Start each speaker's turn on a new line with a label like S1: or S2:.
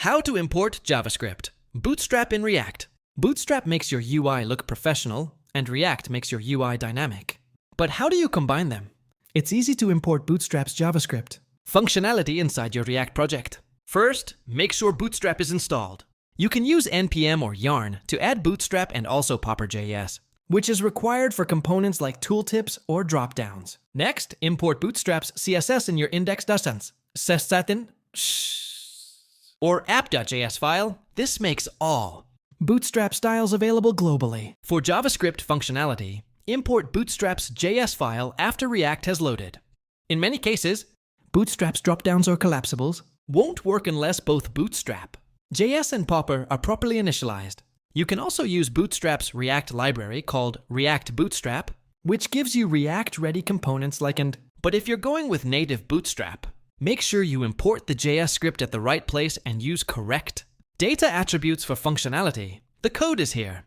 S1: How to import JavaScript. Bootstrap in React. Bootstrap makes your UI look professional, and React makes your UI dynamic. But how do you combine them?
S2: It's easy to import Bootstrap's JavaScript.
S1: Functionality inside your React project. First, make sure Bootstrap is installed. You can use npm or yarn to add Bootstrap and also Popper.js,
S2: which is required for components like tooltips or dropdowns.
S1: Next, import Bootstrap's CSS in your index.js or app.js file. This makes all
S2: Bootstrap styles available globally.
S1: For JavaScript functionality, import Bootstrap's JS file after React has loaded. In many cases,
S2: Bootstrap's dropdowns or collapsibles
S1: won't work unless both Bootstrap, JS and Popper are properly initialized. You can also use Bootstrap's React library called React Bootstrap,
S2: which gives you React-ready components like and.
S1: But if you're going with native Bootstrap, make sure you import the JS script at the right place and use correct data attributes for functionality. The code is here.